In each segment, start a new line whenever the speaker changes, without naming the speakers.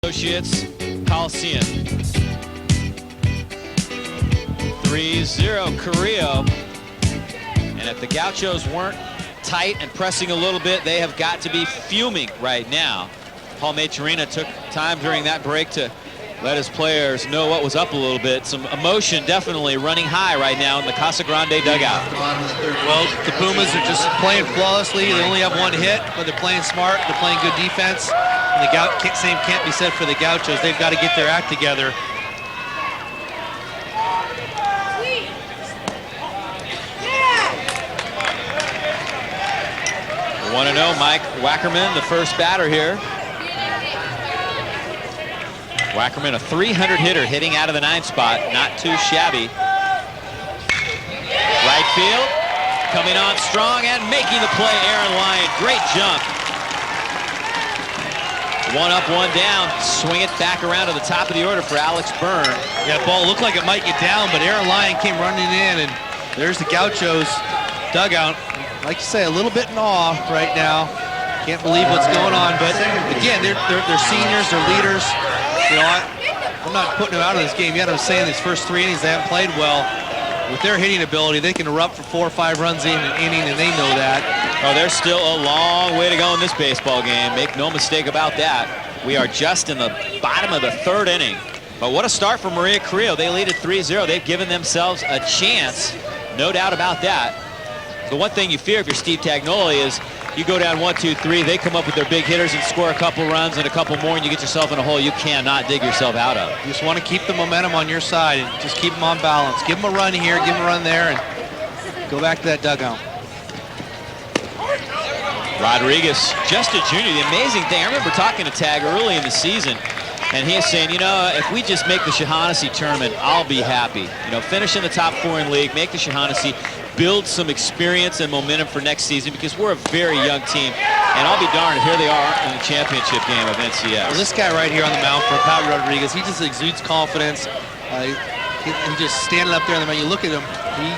Associates Coliseum. 3-0 Carillo. And if the Gauchos weren't tight and pressing a little bit, they have got to be fuming right now. Paul Maturina took time during that break to let his players know what was up a little bit. Some emotion definitely running high right now in the Casa Grande dugout.
Well, the Pumas are just playing flawlessly. They only have one hit, but they're playing smart. They're playing good defense. And the same can't be said for the Gauchos. They've got to get their act together.
The 1-0 Mike Wackerman, the first batter here. Wackerman, a 300 hitter, hitting out of the 9th spot, not too shabby. Right field, coming on strong and making the play, Aaron Lyon. Great jump. One up, one down. Swing it back around to the top of the order for Alex Byrne.
Yeah, ball looked like it might get down, but Aaron Lyon came running in, and there's the Gauchos dugout. Like you say, a little bit in awe right now. Can't believe what's going on, but again, they're seniors, they're leaders. You know, I'm not putting them out of this game yet. I'm saying these first 3 innings they haven't played well. With their hitting ability, they can erupt for 4 or 5 runs in an inning, and they know that.
Oh, there's still a long way to go in this baseball game. Make no mistake about that. We are just in the bottom of the 3rd inning. But what a start for Maria Carillo. They lead at 3-0. They've given themselves a chance, no doubt about that. The one thing you fear if you're Steve Tagnoli is you go down 1, 2, 3, they come up with their big hitters and score a couple runs and a couple more, and you get yourself in a hole you cannot dig yourself out of.
You just want to keep the momentum on your side and just keep them on balance. Give them a run here, give them a run there, and go back to that dugout.
Rodriguez, just a junior. The amazing thing, I remember talking to Tag early in the season, and he is saying, you know, if we just make the Shaughnessy tournament, I'll be happy. You know, finish in the top 4 in league, make the Shaughnessy, build some experience and momentum for next season, because we're a very young team. And I'll be darned, here they are in the championship game of NCS.
Well, this guy right here on the mound for Pat Rodriguez, he just exudes confidence. He just standing up there on the mound. You look at him, he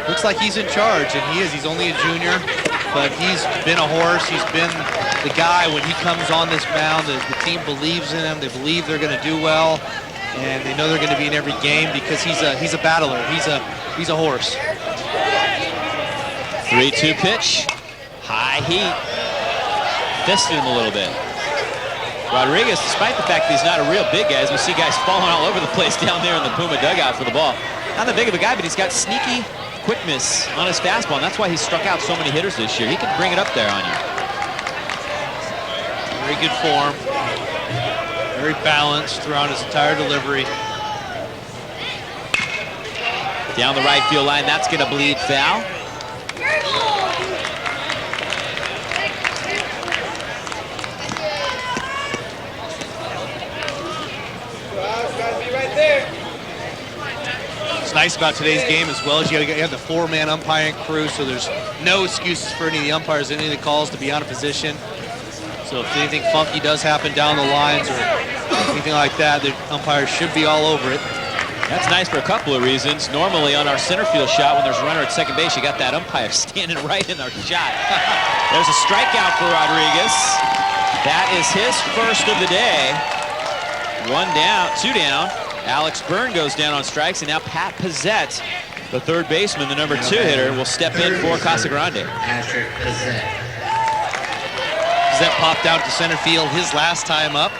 looks like he's in charge, and he is. He's only a junior, but he's been a horse. He's been the guy when he comes on this mound. The team believes in him. They believe they're going to do well, and they know they're going to be in every game because he's a battler. He's a horse.
3-2 pitch, high heat, fisted him a little bit. Rodriguez, despite the fact that he's not a real big guy, as we see guys falling all over the place down there in the Puma dugout for the ball. Not that big of a guy, but he's got sneaky quickness on his fastball, and that's why he's struck out so many hitters this year. He can bring it up there on you.
Very good form, very balanced throughout his entire delivery.
Down the right field line, that's going to bleed foul.
What's nice about today's game as well is you have the 4-man umpiring crew, so there's no excuses for any of the umpires, any of the calls to be out of position. So if anything funky does happen down the lines or anything like that, the umpires should be all over it.
That's nice for a couple of reasons. Normally on our center field shot, when there's a runner at second base, you got that umpire standing right in our shot. There's a strikeout for Rodriguez. That is his first of the day. 1 down, 2 down. Alex Byrne goes down on strikes, and now Pat Pizzette, the 3rd baseman, the number 2 hitter, will step in for Casa Grande.
Pizzette popped out to center field his last time up.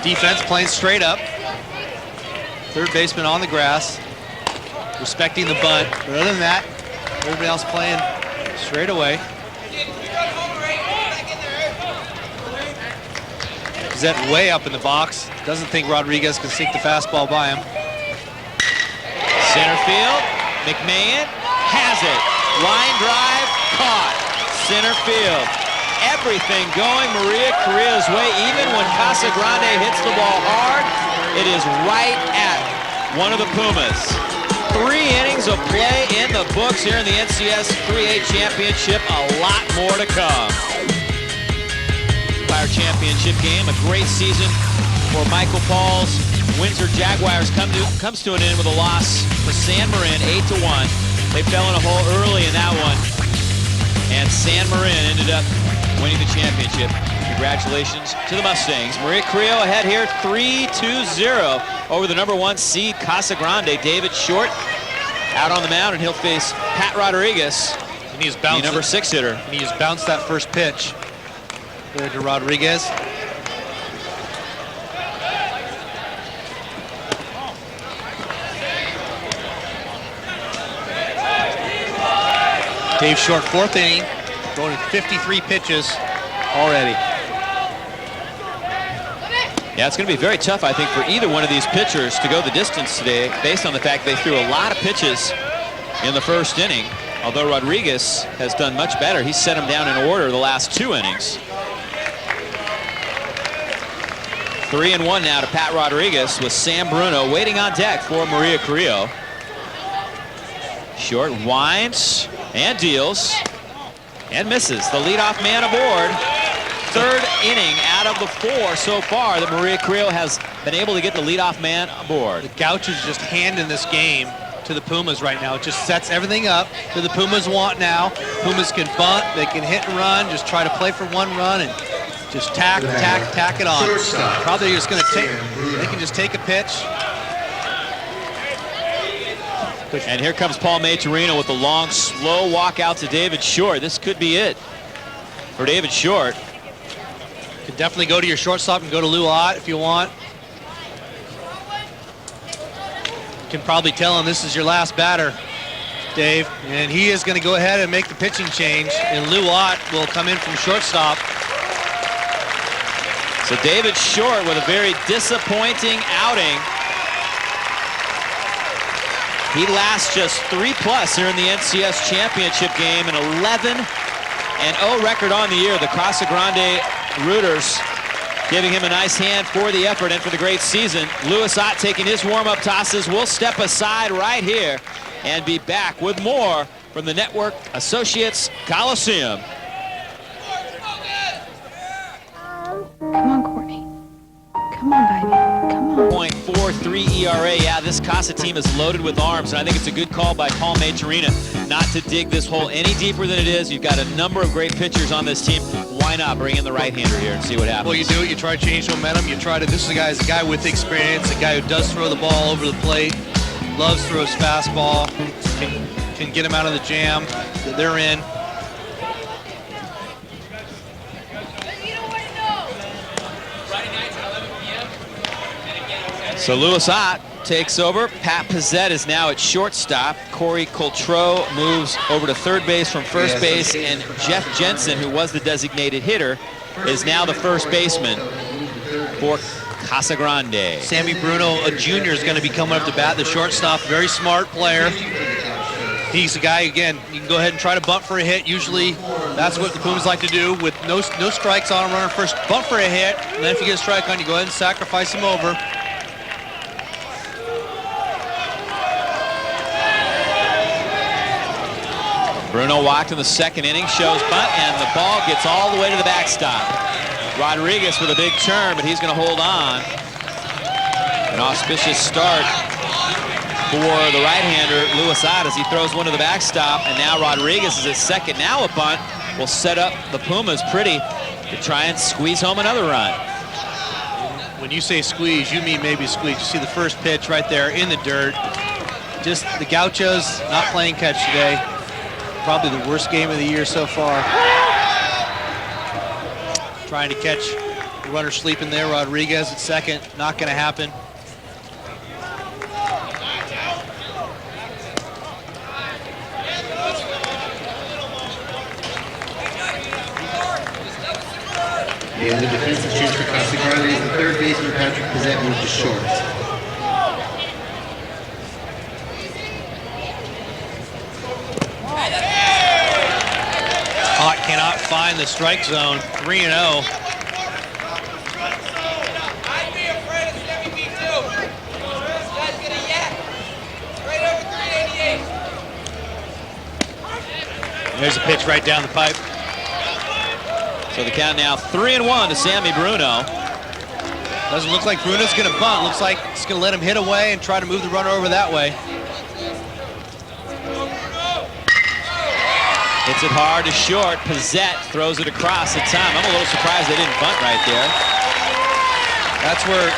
Defense playing straight up. 3rd baseman on the grass, respecting the bunt. But other than that, everybody else playing straight away. Pizzette way up in the box. Doesn't think Rodriguez can sink the fastball by him.
Center field, McMahon has it. Line drive, caught. Center field. Everything going Maria Carillo's way. Even when Casa Grande hits the ball hard, it is right at one of the Pumas. 3 innings of play in the books here in the NCS 3A Championship. A lot more to come. Empire Championship game, a great season for Michael Paul's Windsor Jaguars comes to an end with a loss for San Marin, 8-1. They fell in a hole early in that one, and San Marin ended up winning the championship. Congratulations to the Mustangs. Maria Carrillo ahead here 3-2-0 over the #1 seed Casa Grande. David Short out on the mound, and he'll face Pat Rodriguez,
And he's
the
bounced
#6 hitter.
And he just bounced that first pitch there to Rodriguez. Dave Short, 4th inning, throwing 53 pitches already.
Yeah, it's going to be very tough, I think, for either one of these pitchers to go the distance today, based on the fact they threw a lot of pitches in the first inning. Although Rodriguez has done much better. He's set them down in order the last 2 innings. 3-1 now to Pat Rodriguez with Sam Bruno waiting on deck for Maria Carrillo. Short winds and deals and misses. The leadoff man aboard. 3rd inning out of the 4 so far that Maria Carrillo has been able to get the leadoff man aboard.
The Gauchos just handing this game to the Pumas right now. It just sets everything up that the Pumas want now. Pumas can bunt, they can hit and run, just try to play for 1 run and just tack it on. Probably just going to take, they can just take a pitch.
And here comes Paul Maitorino with the long, slow walk out to David Short. This could be it for David Short.
You can definitely go to your shortstop and go to Lou Ott if you want. You can probably tell him this is your last batter, Dave. And he is going to go ahead and make the pitching change. And Lou Ott will come in from shortstop.
So David Short with a very disappointing outing. He lasts just 3+ here in the NCS championship game, an 11-0 record on the year. The Casa Grande Rooters giving him a nice hand for the effort and for the great season. Louis Ott taking his warm-up tosses. We'll step aside right here and be back with more from the Network Associates Coliseum.
Come on, Courtney. Come on, baby. Come on.
0.43 ERA. Yeah, this Casa team is loaded with arms, and I think it's a good call by Paul Maitorino not to dig this hole any deeper than it is. You've got a number of great pitchers on this team. Why not bring in the right-hander here and see what happens?
Well, you do it. You try to change momentum. You try to. This is a guy with experience, a guy who does throw the ball over the plate, loves to throw his fastball, can get him out of the jam that they're in.
So Louis Ott takes over. Pat Pizzette is now at shortstop. Corey Coltreau moves over to 3rd base from 1st base, and Jeff Jensen, who was the designated hitter, is now the 1st baseman for Casa Grande.
Sammy Bruno, a junior, is going to be coming up to bat, the shortstop. Very smart player. He's a guy, again, you can go ahead and try to bunt for a hit. Usually that's what the Pumas like to do with no strikes on a runner first. Bunt for a hit, and then if you get a strike on, you go ahead and sacrifice him over.
Bruno walked in the 2nd inning, shows bunt, and the ball gets all the way to the backstop. Rodriguez with a big turn, but he's going to hold on. An auspicious start for the right-hander, Louis Ott, as he throws one to the backstop, and now Rodriguez is at 2nd. Now a bunt will set up the Pumas pretty to try and squeeze home another run.
When you say squeeze, you mean maybe squeeze. You see the first pitch right there in the dirt. Just the Gauchos not playing catch today. Probably the worst game of the year so far. Trying to catch the runner sleeping there. Rodriguez at 2nd. Not going to happen.
And the defensive change for Casa Grande is the 3rd baseman, Patrick Pizzette, moved to short.
Ott cannot find the strike zone. 3-0. There's a pitch right down the pipe.
So the count now 3-1 to Sammy Bruno.
Doesn't look like Bruno's going to bunt. Looks like it's going to let him hit away and try to move the runner over that way.
Hits it hard to short. Pizzette throws it across the time. I'm a little surprised they didn't bunt right there.
That's where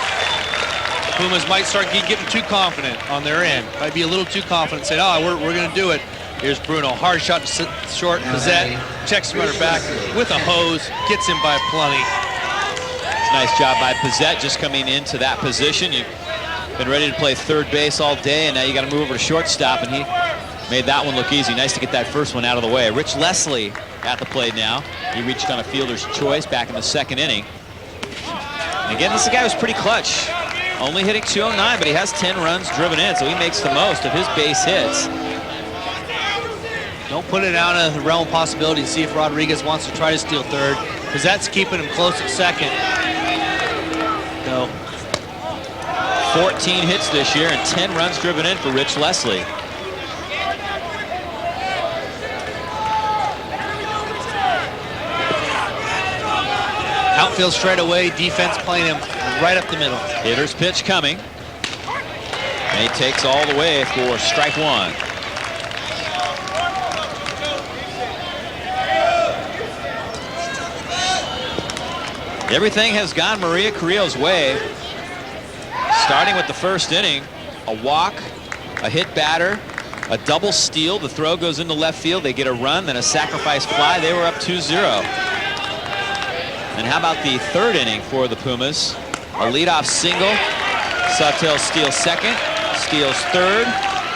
Pumas might start getting too confident on their end. Might be a little too confident, saying, oh, we're going to do it. Here's Bruno, hard shot to short. Pizzette checks the runner back with a hose, gets him by plenty.
Nice job by Pizzette just coming into that position. You've been ready to play third base all day, and now you got to move over to shortstop, and he made that one look easy. Nice to get that first one out of the way. Rich Leslie at the plate now. He reached on a fielder's choice back in the second inning. And again, this guy was pretty clutch. Only hitting .209, but he has 10 runs driven in, so he makes the most of his base hits.
Don't put it out of the realm of possibility to see if Rodriguez wants to try to steal third, because that's keeping him close at second. No.
14 hits this year and 10 runs driven in for Rich Leslie.
Outfield straight away, defense playing him right up the middle.
Hitter's pitch coming. And he takes all the way for strike one. Everything has gone Maria Carillo's way. Starting with the first inning, a walk, a hit batter, a double steal. The throw goes into left field. They get a run, then a sacrifice fly. They were up 2-0. And how about the third inning for the Pumas? A leadoff single. Sawtell steals second, steals third.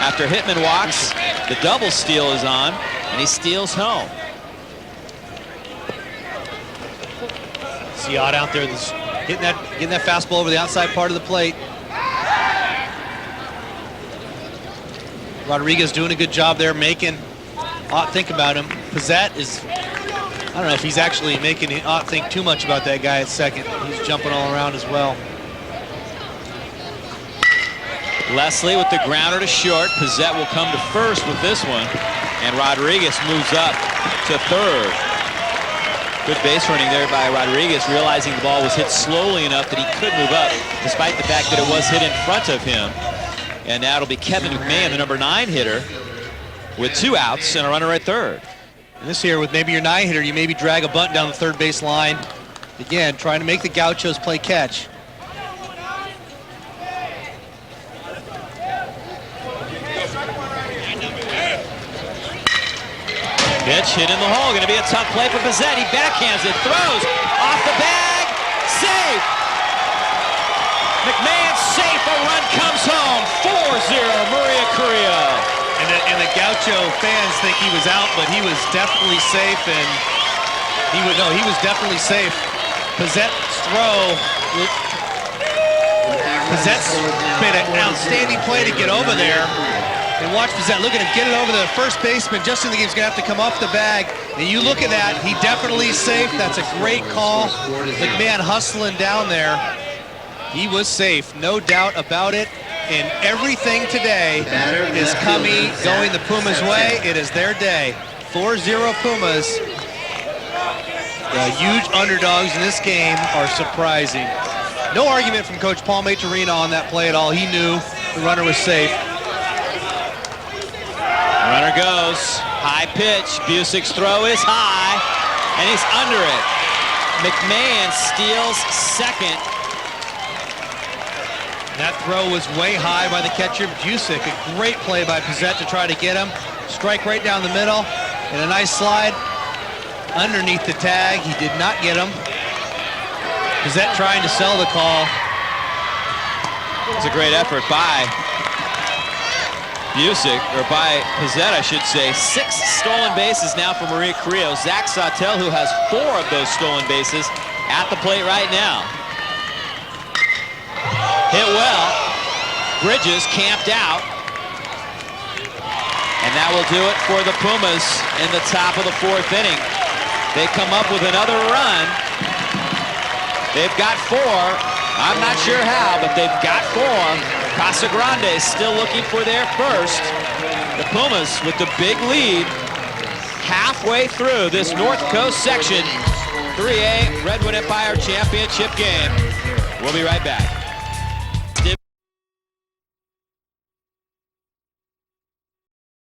After Hitman walks, the double steal is on, and he steals home.
Siad out there getting that fastball over the outside part of the plate. Rodriguez doing a good job there, making Ott think about him. Pizzette is, I don't know if he's actually making Ott think too much about that guy at second. He's jumping all around as well.
Leslie with the grounder to short. Pizzette will come to first with this one, and Rodriguez moves up to third. Good base running there by Rodriguez, realizing the ball was hit slowly enough that he could move up, despite the fact that it was hit in front of him. And now it'll be Kevin McMahon, the number 9 hitter, with 2 outs and a runner at third.
And this here, with maybe your 9 hitter, you maybe drag a bunt down the third base line. Again, trying to make the Gauchos play catch.
Pitch hit in the hole. Going to be a tough play for Pizzette. He backhands it, throws off the bag, safe. McMahon safe. A run comes home. 4-0 Maria Carillo.
And the Gaucho fans think he was out, but he was definitely safe, and he was definitely safe. Pizzette's throw. Pizzette's made an outstanding play to get over there. And watch Pizzette, look at him get it over the first baseman. Just in the game's gonna have to come off the bag. And you look at that, he definitely is safe. That's a great call. McMahon hustling down there. He was safe, no doubt about it. And everything today is going the Pumas' way. It is their day. 4-0 Pumas. The huge underdogs in this game are surprising. No argument from Coach Paul Maitorina on that play at all. He knew the runner was safe.
Runner goes, high pitch. Busick's throw is high, and he's under it. McMahon steals second.
That throw was way high by the catcher, Busick. A great play by Pizzette to try to get him. Strike right down the middle, and a nice slide underneath the tag. He did not get him. Pizzette trying to sell the call.
It's a great effort by Busick, or by Pizzette, I should say. 6 stolen bases now for Maria Carillo. Zach Sawtell, who has 4 of those stolen bases, at the plate right now. Hit well. Bridges camped out. And that will do it for the Pumas in the top of the 4th inning. They come up with another run. They've got 4. I'm not sure how, but they've got 4. Casagrande is still looking for their first. The Pumas with the big lead halfway through this North Coast section 3A Redwood Empire Championship game. We'll be right back.